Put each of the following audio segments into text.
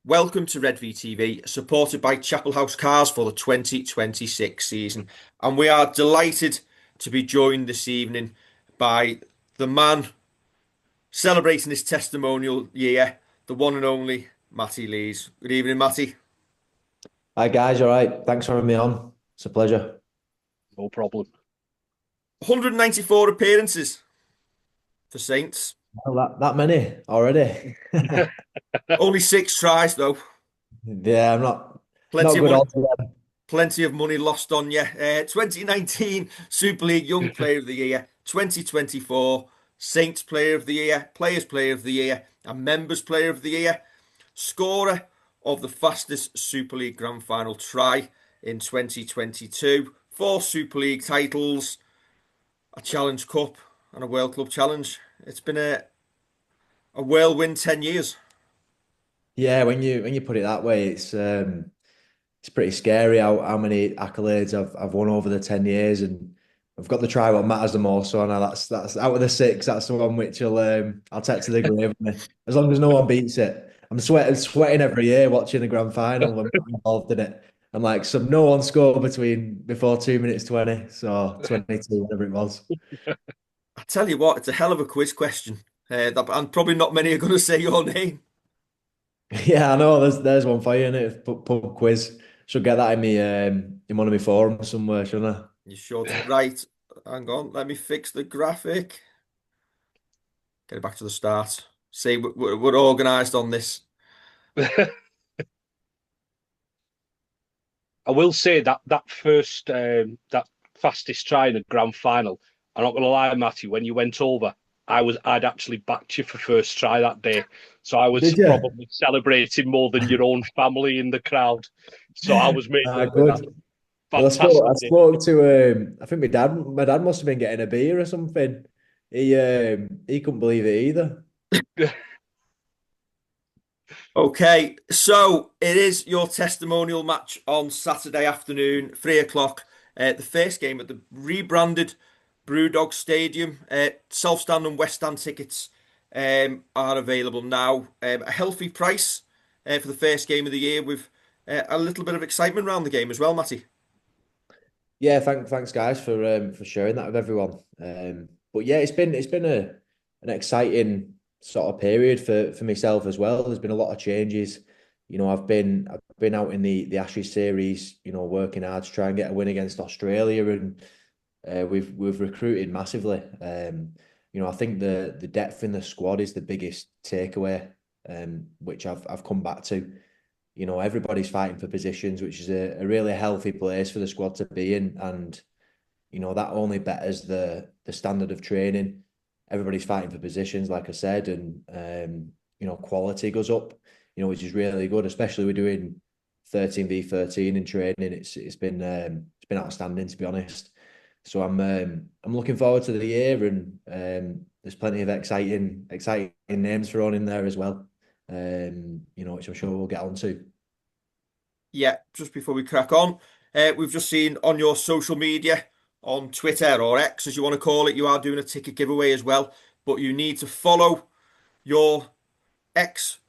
Welcome to Redvee TV, supported by Chapel House Cars for the 2026 season. And we are delighted to be joined this evening by the man celebrating his testimonial year, the one and only Matty Lees. Good evening, Matty. Hi guys, all right. Thanks for having me on. It's a pleasure. No problem. 194 appearances for Saints. Well, that many already. Only six tries, though. Yeah, I'm not Plenty of good money. altogether. Plenty of money lost on you. 2019 Super League Young Player of the Year, 2024 Saints Player of the Year, Players Player of the Year, and Members Player of the Year. Scorer of the fastest Super League Grand Final try in 2022. Four Super League titles, a Challenge Cup, and a World Club Challenge. It's been a whirlwind 10 years. Yeah, when you put it that way, it's pretty scary how many accolades I've won over the 10 years, and I've got the try what matters the most. So now that's out of the six, that's the one which I'll take to the grave with me. As long as no one beats it. I'm sweating every year watching the grand final when I'm involved in it. I'm like, so no one scored before 2 minutes 20, so 22, whatever it was. I tell you what, it's a hell of a quiz question. And probably not many are going to say your name. Yeah, I know. There's one for you in it. Pub quiz. Should get that in one of my forums somewhere, shouldn't I? You should. Right. Hang on. Let me fix the graphic. Get it back to the start. See, we're organised on this. I will say that first that fastest try in the grand final. I'm not going to lie, Matthew. When you went over, I'd actually backed you for first try that day, so I was Did you? probably celebrating more than your own family in the crowd. So I was made Ah, up with that. good. Well, I Fantastic day. spoke to I think my dad must have been getting a beer or something. He couldn't believe it either. Okay, so it is your testimonial match on Saturday afternoon, 3 o'clock. The first game at the rebranded Brewdog Stadium. South Stand and West Stand tickets are available now. A healthy price for the first game of the year with a little bit of excitement around the game as well, Matty. Yeah, thanks guys for sharing that with everyone. But yeah, it's been an exciting sort of period for myself as well. There's been a lot of changes. I've been out in the Ashes series, working hard to try and get a win against Australia, and we've recruited massively. I think the depth in the squad is the biggest takeaway, which I've come back to. Everybody's fighting for positions, which is a really healthy place for the squad to be in. And, that only betters the standard of training. Everybody's fighting for positions, like I said, and, quality goes up, which is really good, especially we're doing 13v13 in training. It's been outstanding, to be honest. So I'm looking forward to the year, and there's plenty of exciting names thrown in there as well. Which I'm sure we'll get on to. Yeah, just before we crack on, we've just seen on your social media, on Twitter or X, as you want to call it, you are doing a ticket giveaway as well. But you need to follow your X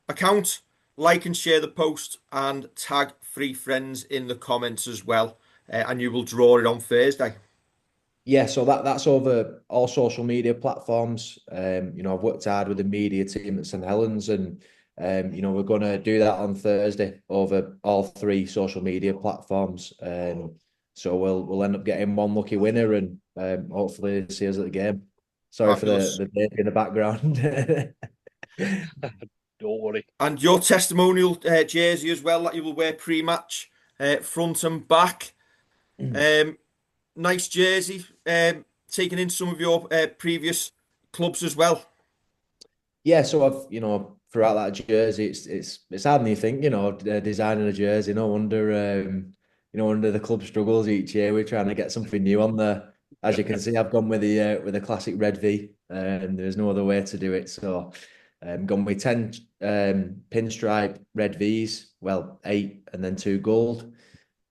account, like and share the post, and tag three friends in the comments as well. And you will draw it on Thursday. Yeah, so that's over all social media platforms. I've worked hard with the media team at St Helens, and we're going to do that on Thursday over all three social media platforms. So we'll end up getting one lucky winner, and hopefully see us at the game. Sorry for Fabulous. the baby in the background. Don't worry. And your testimonial jersey as well that you will wear pre-match, front and back. Um, Nice jersey. Taking in some of your previous clubs as well. Yeah, so I've throughout that jersey, it's harder than you think. Designing a jersey. No wonder under the club struggles each year. We're trying to get something new on there. As you can see, I've gone with a classic Redvee, and there's no other way to do it. So, gone with 10 pinstripe Redvees. Well, eight and then two gold,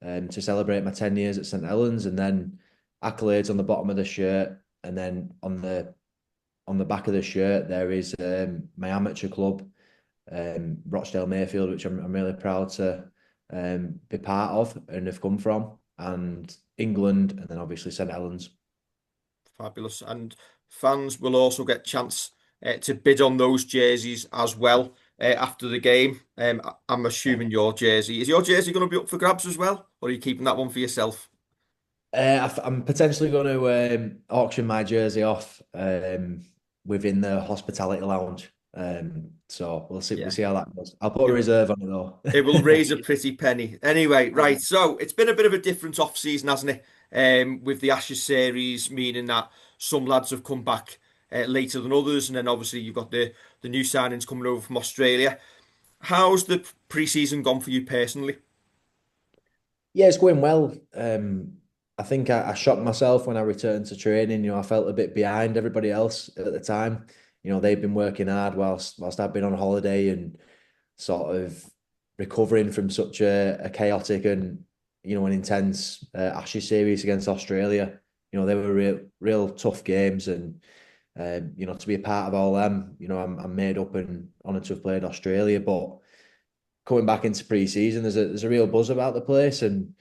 to celebrate my 10 years at St Helens, and then accolades on the bottom of the shirt, and then on the back of the shirt there is my amateur club, Rochdale Mayfield, which I'm really proud to be part of and have come from, and England, and then obviously St Helens. Fabulous. And fans will also get chance to bid on those jerseys as well after the game. I'm assuming your jersey. Is your jersey going to be up for grabs as well? Or are you keeping that one for yourself? I'm potentially going to auction my jersey off within the hospitality lounge. So we'll Yeah. see how that goes. I'll put a reserve on it though. It will raise a pretty penny. Anyway, right. So it's been a bit of a different off season, hasn't it? With the Ashes series, meaning that some lads have come back later than others, and then obviously you've got the new signings coming over from Australia. How's the pre-season gone for you personally? Yeah, it's going well. I think I shocked myself when I returned to training. I felt a bit behind everybody else at the time. They've been working hard whilst I've been on holiday and sort of recovering from such a chaotic and an intense Ashes series against Australia. They were real tough games, and to be a part of all them, I'm made up and honoured to have played Australia. But coming back into pre-season, there's a real buzz about the place, and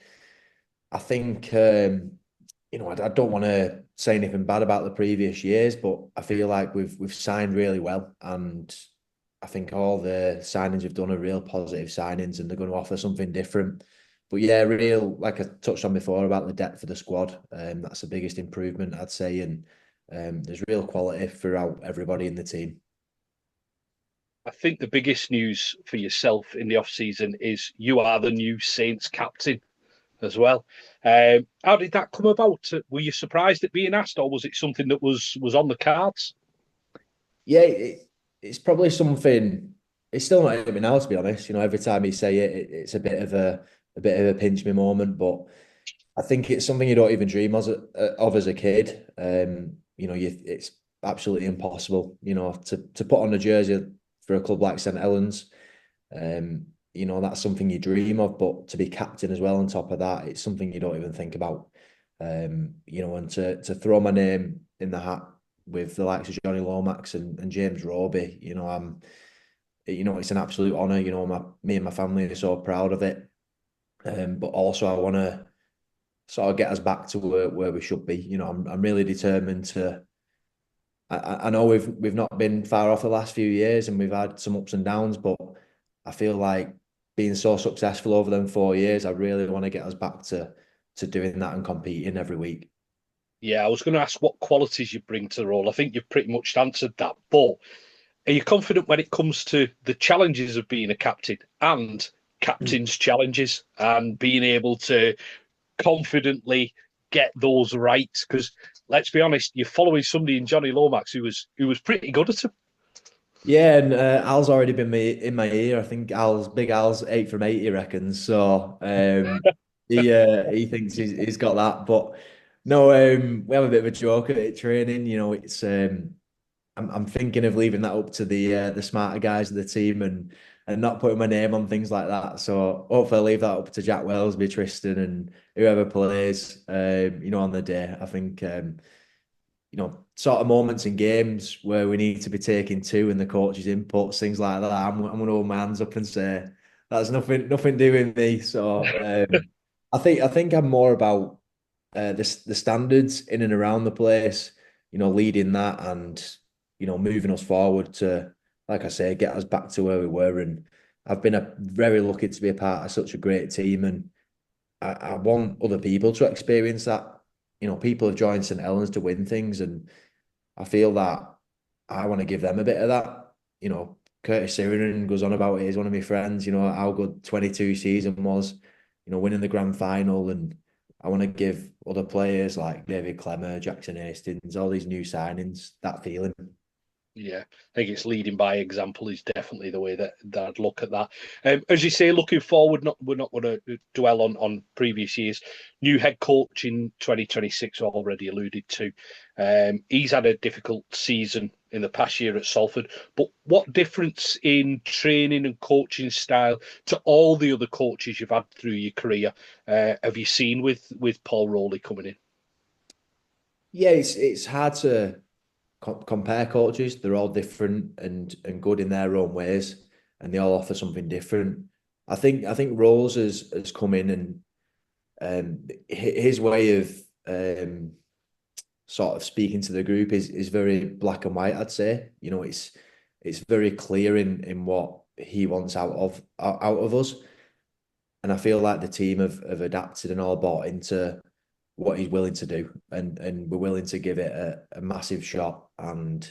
I think I don't want to say anything bad about the previous years, but I feel like we've signed really well, and I think all the signings we've done are real positive signings, and they're going to offer something different. But yeah, real, like I touched on before about the depth of the squad, that's the biggest improvement I'd say, and there's real quality throughout everybody in the team. I think the biggest news for yourself in the off season is you are the new Saints captain as well. How did that come about? Were you surprised at being asked, or was it something that was on the cards? Yeah, it's probably something. It's still not hit me now, to be honest. Every time you say it, it's a bit of a pinch me moment. But I think it's something you don't even dream of as a kid. It's absolutely impossible. To put on a jersey for a club like St Helens. That's something you dream of, but to be captain as well on top of that, it's something you don't even think about. And to throw my name in the hat with the likes of Johnny Lomax and James Roby, it's an absolute honour. Me and my family are so proud of it. But also I want to sort of get us back to where we should be. I'm really determined to. I know we've not been far off the last few years, and we've had some ups and downs, but I feel like being so successful over them 4 years, I really want to get us back to doing that and competing every week. Yeah, I was going to ask what qualities you bring to the role. I think you've pretty much answered that. But are you confident when it comes to the challenges of being a captain and captain's challenges and being able to confidently get those right? Because let's be honest, you're following somebody in Johnny Lomax who was pretty good at it. Yeah, and Al's already been in my ear. I think Big Al's 8 from 8, he reckons. So he thinks he's got that. But no, we have a bit of a joke at it training. It's I'm thinking of leaving that up to the smarter guys of the team and not putting my name on things like that. So hopefully I'll leave that up to Jack Wellesby, Tristan, and whoever plays. On the day. I think sort of moments in games where we need to be taking two and the coach's inputs, things like that. I'm going to hold my hands up and say that's nothing doing me. So I think I'm more about the standards in and around the place. Leading that and moving us forward to, like I say, get us back to where we were. And I've been very lucky to be a part of such a great team, and I want other people to experience that. People have joined St Helens to win things, and I feel that I want to give them a bit of that. Curtis Sirenen goes on about it. He's one of my friends. How good 22 season was. Winning the grand final, and I want to give other players like David Clemmer, Jackson Hastings, all these new signings that feeling. Yeah, I think it's leading by example is definitely the way that I'd look at that. As you say, looking forward, we're not going to dwell on previous years. New head coach in 2026, already alluded to. He's had a difficult season in the past year at Salford, but what difference in training and coaching style to all the other coaches you've had through your career have you seen with Paul Rowley coming in? Yeah, it's hard to compare coaches. They're all different and good in their own ways. and they all offer something different. I think Rose has come in, and his way of sort of speaking to the group is very black and white, I'd say. You know, it's very clear in what he wants out of us. And I feel like the team have adapted and all bought into what he's willing to do, and we're willing to give it a massive shot. And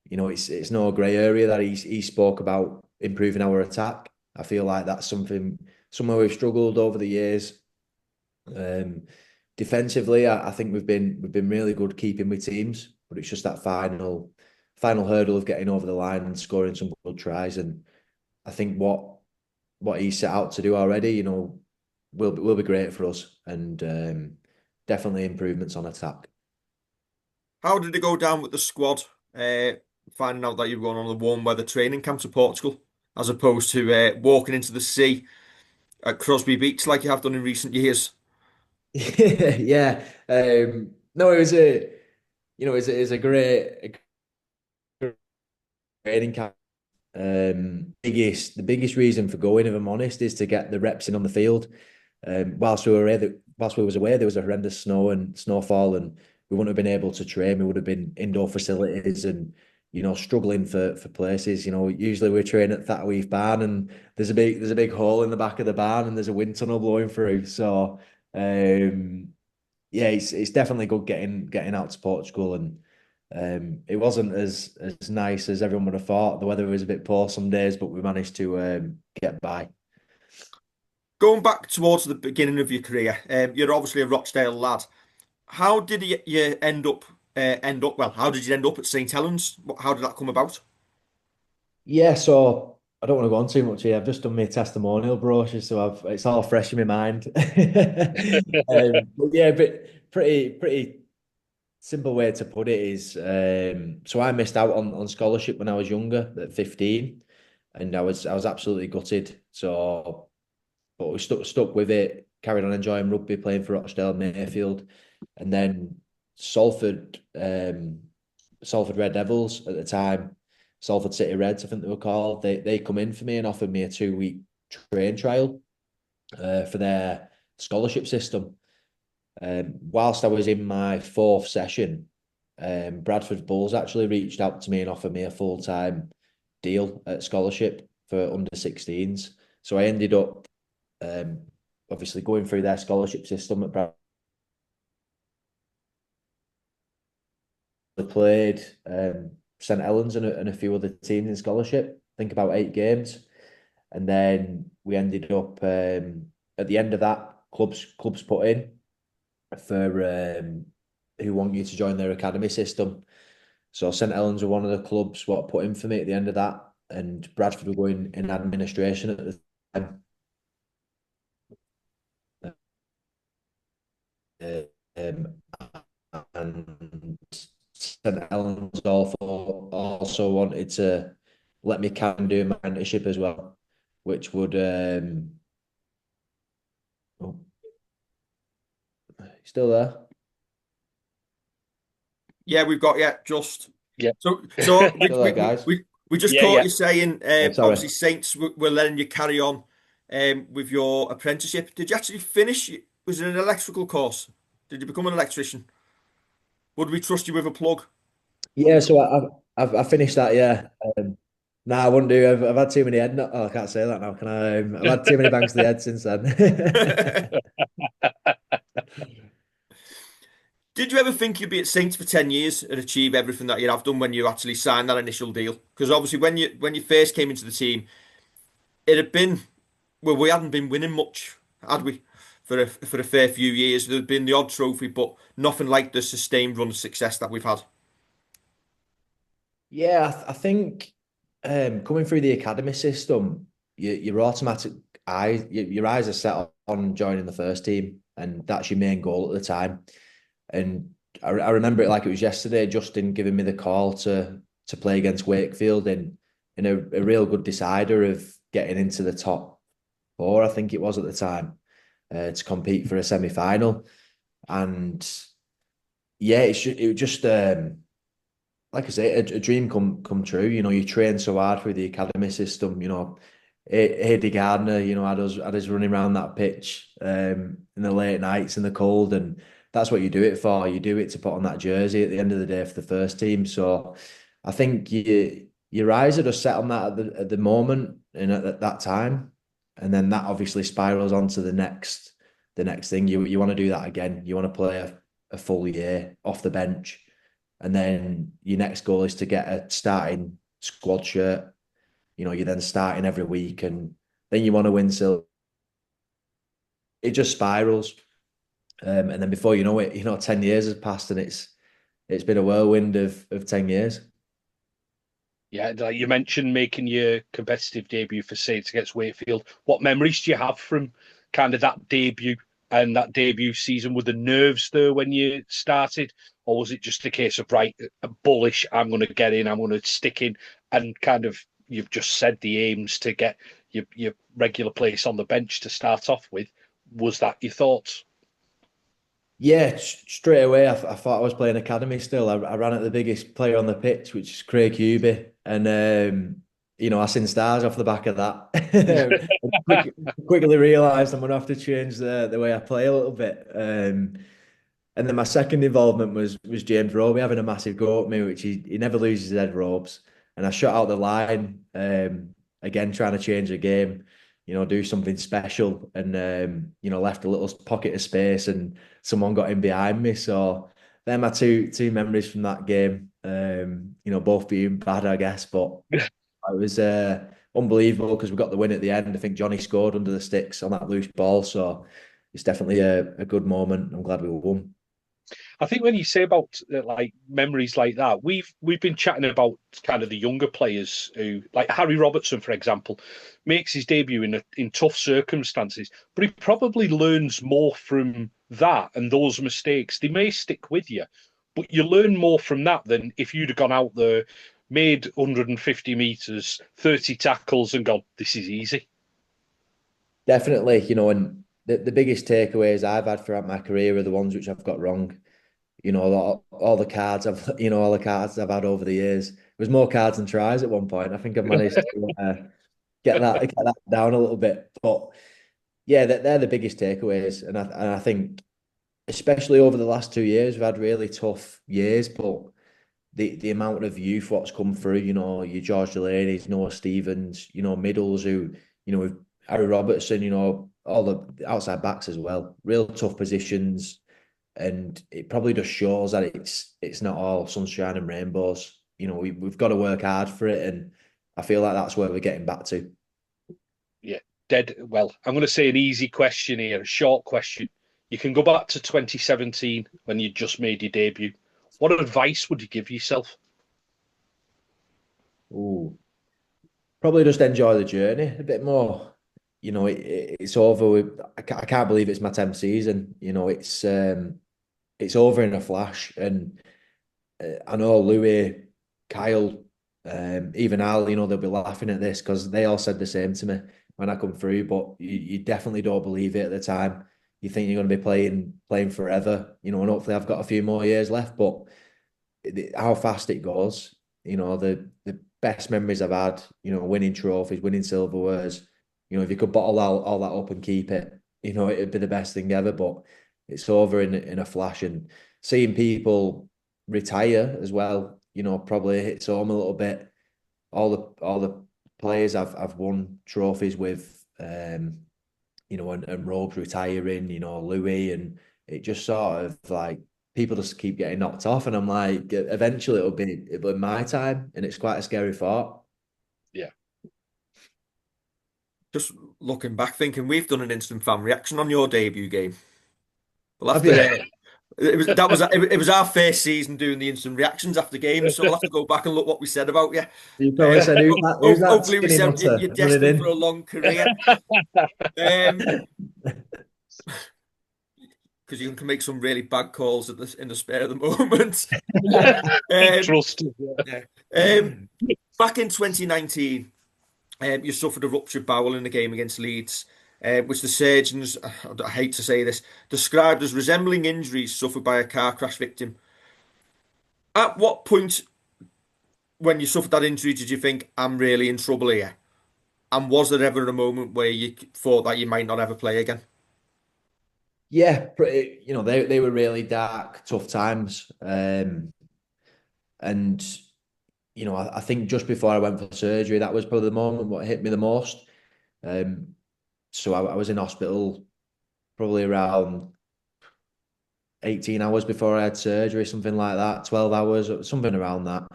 you know, it's no grey area that he spoke about improving our attack. I feel like that's somewhere we've struggled over the years. Um, Defensively, I think we've been really good keeping with teams, but it's just that final hurdle of getting over the line and scoring some good tries. And I think what he set out to do already, you know, will be great for us, and definitely improvements on attack. How did it go down with the squad? Finding out that you're going on a warm weather training camp to Portugal, as opposed to walking into the sea at Crosby Beach like you have done in recent years. Yeah. No, it was a you know a great training camp. The biggest reason for going, if I'm honest, is to get the reps in on the field. Whilst we was away, there was a horrendous snowfall, and we wouldn't have been able to train. We would have been indoor facilities, and you know, struggling for places. You know, usually we train at Thatweef Barn, and there's a big hole in the back of the barn, and there's a wind tunnel blowing through. So yeah, it's definitely good getting out to Portugal. And it wasn't as nice as everyone would have thought. The weather was a bit poor some days, but we managed to get by. Going back towards the beginning of your career, you're obviously a Rochdale lad. How did you end up? Well, how did you end up at St Helens? How did that come about? Yeah, so I don't want to go on too much here. I've just done my testimonial brochure, so it's all fresh in my mind. But yeah, but pretty simple way to put it is, so I missed out on scholarship when I was younger, at 15, and I was absolutely gutted. So, but we stuck with it, carried on enjoying rugby, playing for Rochdale Mayfield, and then Salford, Salford Red Devils at the time, Salford City Reds, I think they were called. They come in for me and offered me a 2 week train trial for their scholarship system. Whilst I was in my fourth session, Bradford Bulls actually reached out to me and offered me a full-time deal at scholarship for under 16s. So I ended up um, obviously going through their scholarship system at Bradford. Played St Helens and a few other teams in scholarship. I think about 8 games, and then we ended up at the end of that, clubs put in for who want you to join their academy system. So St Helens were one of the clubs what put in for me at the end of that, and Bradford were going in administration at the time. Uh, Um, and St Helens also wanted to let me can do my apprenticeship as well, which would oh, still there? Yeah, we've got just. Yeah. So we Still we, there, we, guys? we we just Yeah, caught yeah. you saying Oh, sorry. obviously Saints were letting you carry on with your apprenticeship. Did you actually finish? Was it an electrical course? Did you become an electrician? Would we trust you with a plug? Yeah, so I finished that. Yeah. Nah, I wouldn't do. I've had too many head. No, oh, I can't say that now. Can I? I've had too many bangs to the head since then. Did you ever think you'd be at Saints for 10 years and achieve everything that you have done when you actually signed that initial deal? Because obviously when you first came into the team, it had been well, we hadn't been winning much, had we? For a fair few years. There'd been the odd trophy, but nothing like the sustained run of success that we've had. Yeah, I think coming through the academy system, your automatic your eyes are set on joining the first team, and that's your main goal at the time. And I remember it like it was yesterday. Justin giving me the call to play against Wakefield in a real good decider of getting into the top four, I think it was at the time, to compete for a semi final. And yeah, it just like I say, a dream come true. You know, you train so hard through the academy system. You know, Eddie Gardner, you know, had us running around that pitch in the late nights in the cold, and that's what you do it for. You do it to put on that jersey at the end of the day for the first team. So I think your eyes are just set on that at the moment and at that time, and then that obviously spirals onto the next thing. You want to do that again. You want to play a full year off the bench, and then your next goal is to get a starting squad shirt. You know, you're then starting every week, and then you want to win silver. It just spirals, and then before you know it, you know, 10 years has passed, and it's been a whirlwind of 10 years. Yeah, like you mentioned making your competitive debut for Saints against Wakefield. What memories do you have from kind of that debut and that debut season? Were the nerves there when you started, or was it just a case of right, bullish? I'm going to get in, I'm going to stick in, and kind of you've just said the aims to get your regular place on the bench to start off with. Was that your thoughts? Yeah, straight away, I thought I was playing academy still. I ran at the biggest player on the pitch, which is Craig Hubie, and you know, I seen stars off the back of that. Quickly realised I'm gonna have to change the way I play a little bit. And then my second involvement was James Roby having a massive go at me, which he never loses his head ropes. And I shot out the line, again trying to change the game, you know, do something special, and you know, left a little pocket of space, and someone got in behind me. So they're my two memories from that game. You know, both being bad, I guess, but it was unbelievable because we got the win at the end. I think Johnny scored under the sticks on that loose ball, so it's definitely a good moment. I'm glad we won. I think when you say about like memories like that, we've been chatting about kind of the younger players who, like Harry Robertson, for example, makes his debut in tough circumstances, but he probably learns more from that and those mistakes. They may stick with you, but you learn more from that than if you'd have gone out there, made 150 meters, 30 tackles, and gone, "This is easy." Definitely, you know, and the biggest takeaways I've had throughout my career are the ones which I've got wrong. You know, all the cards all the cards I've had over the years. It was more cards than tries at one point. I think I've managed to get that down a little bit. But yeah, they're the biggest takeaways, and I think especially over the last 2 years, we've had really tough years, but the amount of youth what's come through, you know, your George Delaney's, Noah Stevens, you know, middles who, you know, with Harry Robertson, you know, all the outside backs as well, real tough positions, and it probably just shows that it's not all sunshine and rainbows. You know, we've got to work hard for it, and I feel like that's where we're getting back to. Yeah, dead. Well, I'm going to say an easy question here, a short question. You can go back to 2017 when you just made your debut. What advice would you give yourself? Ooh, probably just enjoy the journey a bit more. You know, it's over with. I can't believe it's my 10th season. You know, it's over in a flash, and I know Louis, Kyle, even Al, you know, they'll be laughing at this because they all said the same to me when I come through. But you definitely don't believe it at the time. You think you're going to be playing forever, you know, and hopefully I've got a few more years left. But how fast it goes, you know, the best memories I've had, you know, winning trophies, winning silverwares. You know, if you could bottle all that up and keep it, you know, it'd be the best thing ever. But it's over in a flash, and seeing people retire as well, you know, probably hits home a little bit. All the players I've won trophies with, you know, and Robes retiring, you know, Louis, and it just sort of like people just keep getting knocked off, and I'm like, eventually it'll be my time, and it's quite a scary thought. Yeah. Just looking back, thinking we've done an instant fan reaction on your debut game. We'll have Have you? to. It was our first season doing the instant reactions after games, so we'll have to go back and look what we said about you. You probably said, who's that Hopefully, we skinny said nutter you're running destined for a in? long career. Because you can make some really bad calls in the spare of the moment. Um, Trust. yeah. Um, Back in 2019, you suffered a ruptured bowel in a game against Leeds, which the surgeons, I hate to say this, described as resembling injuries suffered by a car crash victim. At what point when you suffered that injury, did you think, I'm really in trouble here? And was there ever a moment where you thought that you might not ever play again? Yeah, pretty, they were really dark, tough times. And I think just before I went for surgery, that was probably the moment what hit me the most. Um, so I was in hospital probably around 18 hours before I had surgery, something like that, 12 hours, or something around that.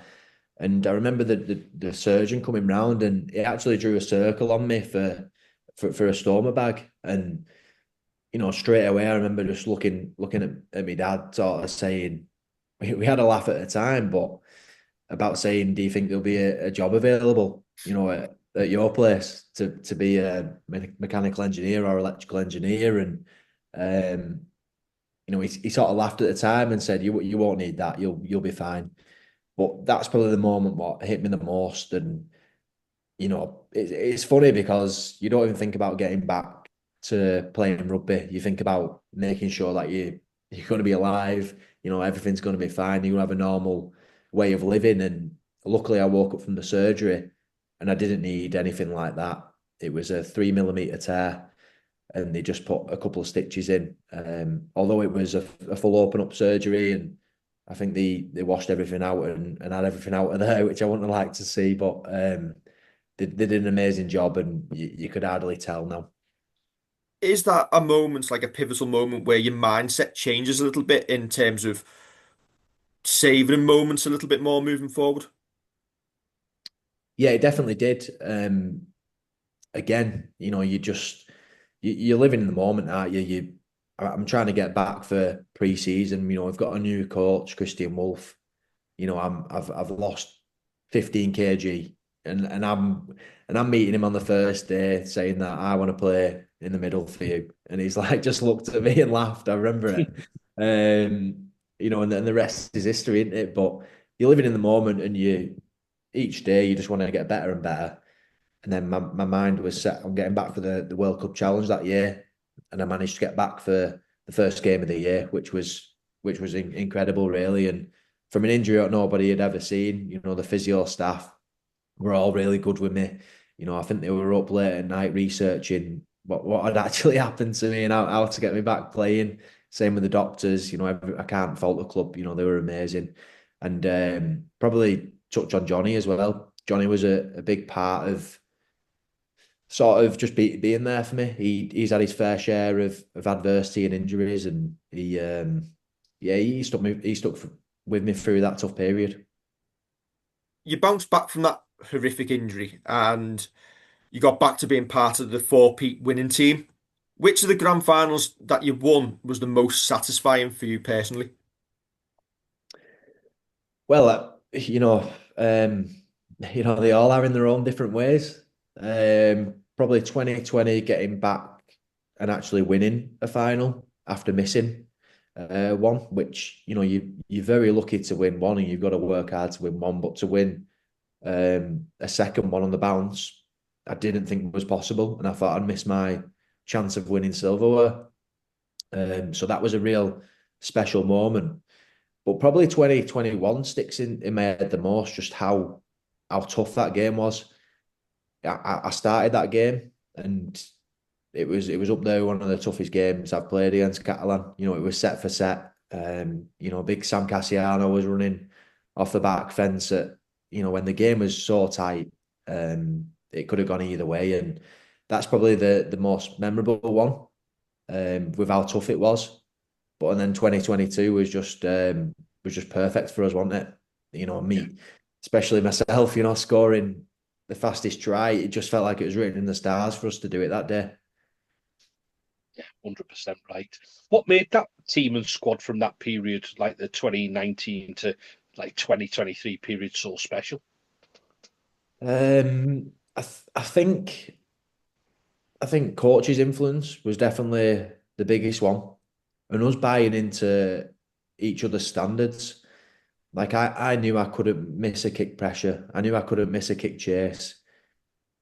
And I remember the surgeon coming round and he actually drew a circle on me for a stoma bag. And straight away I remember just looking at my dad, sort of saying, we had a laugh at the time, but about saying, do you think there'll be a job available, at your place to be a mechanical engineer or electrical engineer? And he sort of laughed at the time and said, you won't need that, you'll be fine. But that's probably the moment what hit me the most. And it's funny because you don't even think about getting back to playing rugby. You think about making sure that you're going to be alive. Everything's going to be fine. You're going to have a normal way of living. And luckily, I woke up from the surgery, and I didn't need anything like that. It was a 3 millimeter tear, and they just put a couple of stitches in. Although it was a full open up surgery, and I think they washed everything out and had everything out of there, which I wouldn't have liked to see, but. They did an amazing job, and you could hardly tell now. Is that a moment, like a pivotal moment, where your mindset changes a little bit in terms of savouring moments a little bit more moving forward? Yeah, it definitely did. Again, you're living in the moment, aren't you? I'm trying to get back for pre-season. I've got a new coach, Christian Wolf. I've lost 15 kg, and I'm meeting him on the first day saying that I want to play in the middle for you, and he's like just looked at me and laughed. I remember it. And the rest is history, isn't it? But you're living in the moment, and each day you just want to get better and better. And then my mind was set on getting back for the World Cup challenge that year, and I managed to get back for the first game of the year, which was incredible, really. And from an injury that nobody had ever seen, the physio staff were all really good with me. I think they were up late at night researching what had actually happened to me and how to get me back playing. Same with the doctors. I can't fault the club. They were amazing, and probably touch on Johnny as well. Johnny was a big part of sort of just being there for me. He's had his fair share of adversity and injuries, and he stuck with me through that tough period. You bounced back from that horrific injury and you got back to being part of the four-peat winning team. Which of the grand finals that you won was the most satisfying for you personally? Well, they all are in their own different ways. Probably 2020 getting back and actually winning a final after missing one, which you're very lucky to win one, and you've got to work hard to win one, but to win a second one on the bounce, I didn't think was possible, and I thought I'd miss my chance of winning silverware. So that was a real special moment. But probably 2021 sticks in my head the most, just how tough that game was. I started that game, and it was up there, one of the toughest games I've played against Catalan. It was set for set. Big Sam Cassiano was running off the back fence when the game was so tight, it could have gone either way. And that's probably the most memorable one, with how tough it was. But and then 2022 was just perfect for us, wasn't it? Me, especially myself, scoring the fastest try. It just felt like it was written in the stars for us to do it that day. Yeah, 100% right. What made that team and squad from that period, like the 2019 to like 2023 period, so special? I think coach's influence was definitely the biggest one, and us buying into each other's standards. Like I knew I couldn't miss a kick pressure. I knew I couldn't miss a kick chase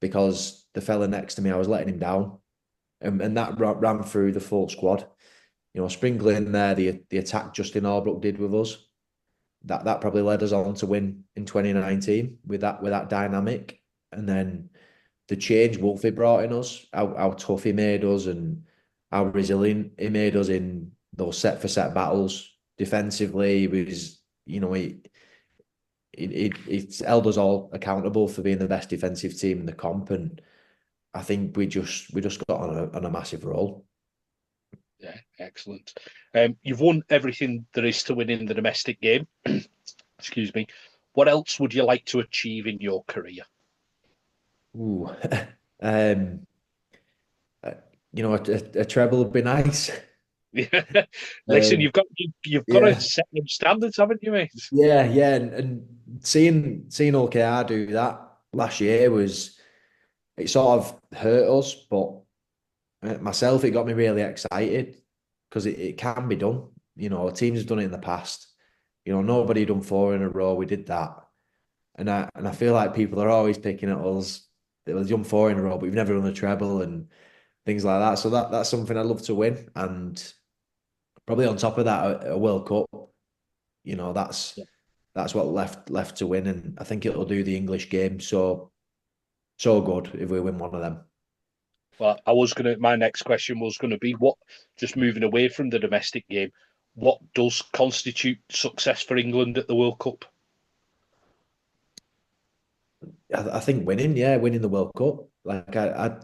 because the fella next to me, I was letting him down, and that ran through the full squad. Sprinkling there the attack Justin Albrook did with us. that probably led us on to win in 2019 with that dynamic. And then the change Wolfie brought in us, how tough he made us and how resilient he made us in those set for set battles. Defensively, he was, it's held us all accountable for being the best defensive team in the comp, and I think we just got on a massive roll. Yeah, excellent. You've won everything there is to win in the domestic game. Excuse me. What else would you like to achieve in your career? Ooh, um, uh, a treble would be nice. Listen, Um, you've got to yeah, set them standards, haven't you, mate? yeah, and seeing OKR do that last year it sort of hurt us, but myself it got me really excited because it can be done. Teams have done it in the past. Nobody done four in a row. We did that, and I feel like people are always picking at us. It was done four in a row, but we've never done a treble and things like that. So that's something I'd love to win, and probably on top of that, a World Cup. You know, that's Yeah. that's what left to win, and I think it'll do the English game so good if we win one of them. Well, my next question was gonna be just moving away from the domestic game, what does constitute success for England at the World Cup? I think winning the World Cup. Like I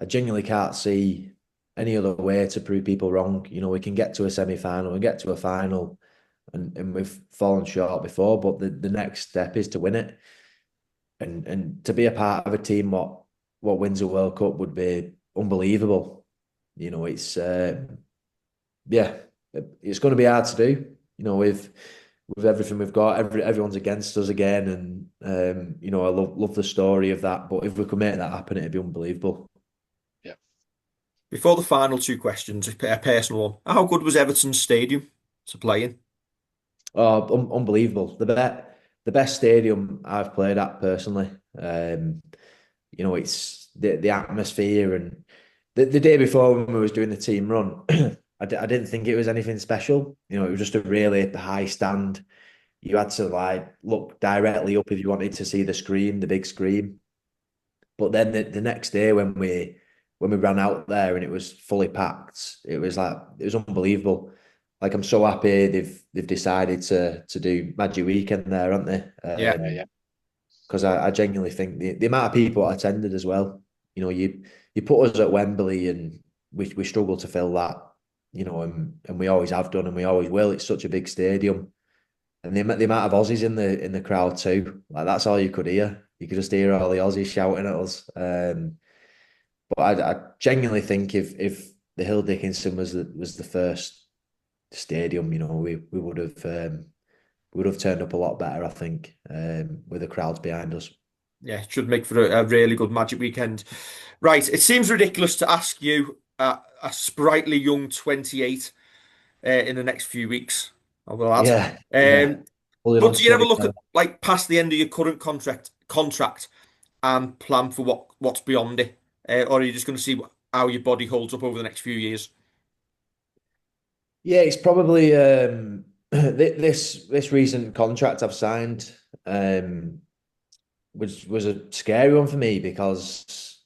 genuinely can't see any other way to prove people wrong. We can get to a semi-final and get to a final, and we've fallen short before, but the next step is to win it, and to be a part of a team what wins a World Cup would be unbelievable. It's yeah, it's going to be hard to do. With everything we've got, everyone's against us again, and I love the story of that. But if we could make that happen, it'd be unbelievable. Yeah. Before the final two questions, a personal one. How good was Everton's stadium to play in? Oh, unbelievable! The best stadium I've played at personally. It's the atmosphere, and the day before when we was doing the team run, I didn't think it was anything special. It was just a really high stand. You had to like look directly up if you wanted to see the big screen. But then the next day when we ran out there and it was fully packed, it was unbelievable. Like I'm so happy they've decided to do Magic Weekend there, aren't they? Yeah. Yeah. Because I genuinely think the amount of people that attended as well. You put us at Wembley and we struggle to fill that. And we always have done and we always will. It's such a big stadium. And the amount of Aussies in the crowd too, like that's all you could hear. You could just hear all the Aussies shouting at us. But I genuinely think if the Hill Dickinson was the first stadium, we would have turned up a lot better. I think with the crowds behind us. Yeah, it should make for a really good Magic Weekend. Right, it seems ridiculous to ask you, a sprightly young 28, in the next few weeks. I will add. Yeah. Pulling But on do you ever look 27. at like past the end of your current contract and plan for what's beyond it, or are you just going to see how your body holds up over the next few years? Yeah, it's probably this recent contract I've signed was a scary one for me because,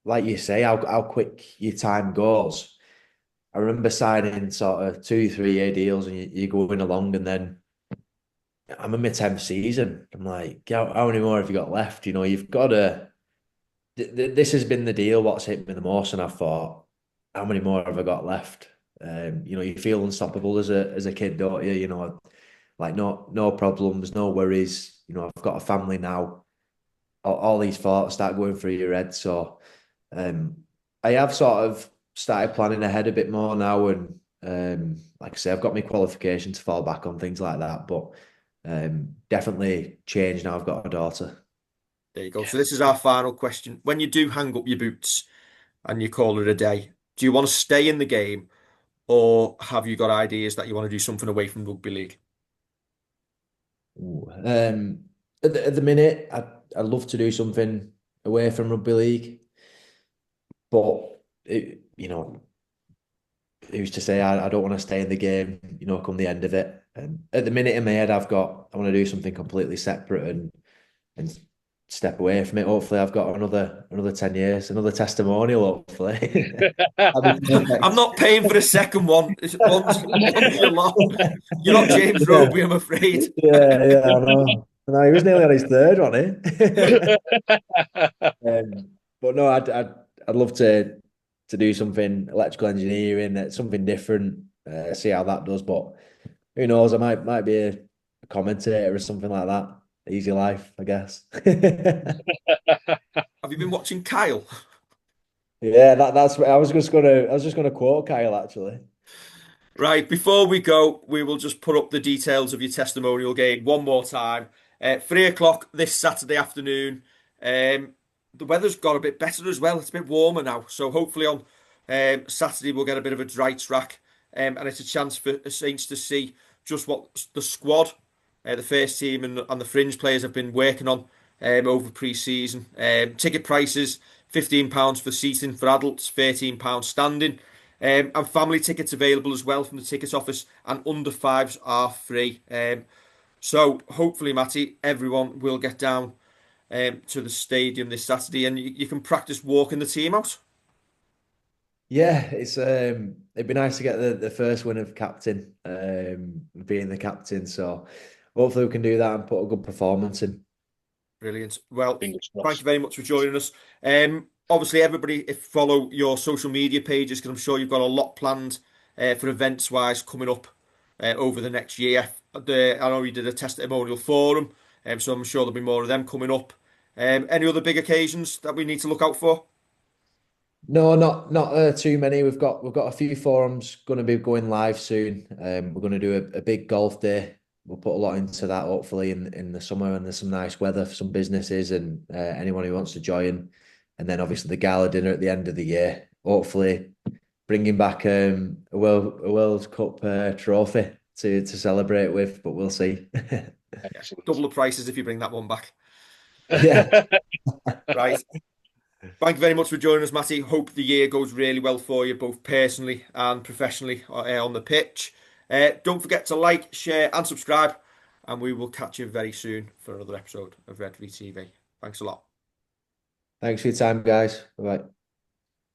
like you say, how quick your time goes. I remember signing sort of 2 3 year deals and you're going along, and then I'm in my 10th season. I'm like, how many more have you got left? You've got to. This has been the deal. What's hit me the most, and I thought, how many more have I got left? You feel unstoppable as a kid, don't you? Like no problems, no worries. I've got a family now. All these thoughts start going through your head. So um, I have sort of started planning ahead a bit more now, and like I say, I've got my qualification to fall back on things like that. But definitely changed now. I've got a daughter. There you go. So this is our final question. When you do hang up your boots and you call it a day, do you want to stay in the game, or have you got ideas that you want to do something away from rugby league? Ooh, at the minute, I'd love to do something away from rugby league, but who's to say I don't want to stay in the game, come the end of it. And at the minute in my head, I want to do something completely separate and step away from it. Hopefully, I've got another 10 years, another testimonial. Hopefully, that'd be I'm perfect. not paying for a second one. One's your lot. You're not James Yeah, Roby, I'm afraid. yeah, I know. No, he was nearly on his third one, eh? But no, I'd love to do something electrical engineering, something different, see how that does. But who knows? I might be a commentator or something like that. Easy life, I guess. Have you been watching Kyle? Yeah, that's what I was just gonna quote Kyle actually. Right, before we go, we will just put up the details of your testimonial game one more time. 3 o'clock this Saturday afternoon. The weather's got a bit better as well. It's a bit warmer now. So hopefully on Saturday we'll get a bit of a dry track. And it's a chance for the Saints to see just what the squad, the first team and the fringe players have been working on over pre-season. Ticket prices, £15 for seating for adults, £13 standing. And family tickets available as well from the ticket office, and under fives are free. So hopefully, Matty, everyone will get down to the stadium this Saturday, and you can practice walking the team out. Yeah, it'd be nice to get the first win of captain, being the captain. So hopefully we can do that and put a good performance in. Brilliant. Well, Fingers thank you crossed. very much for joining us. Obviously, everybody, if follow your social media pages, because I'm sure you've got a lot planned for events wise coming up over the next year. I know you did a testimonial forum, so I'm sure there'll be more of them coming up. Any other big occasions that we need to look out for? No, not too many. We've got a few forums going to be going live soon. We're going to do a big golf day. We'll put a lot into that hopefully in the summer, and there's some nice weather for some businesses and anyone who wants to join. And then obviously the gala dinner at the end of the year. Hopefully bringing back a World Cup trophy to celebrate with, but we'll see. Excellent. Double the prices if you bring that one back. Yeah, Right. Thank you very much for joining us, Matty. Hope the year goes really well for you, both personally and professionally on the pitch. Don't forget to like, share, and subscribe, and we will catch you very soon for another episode of Redvee TV. Thanks a lot. thanks for your time, guys. Bye bye.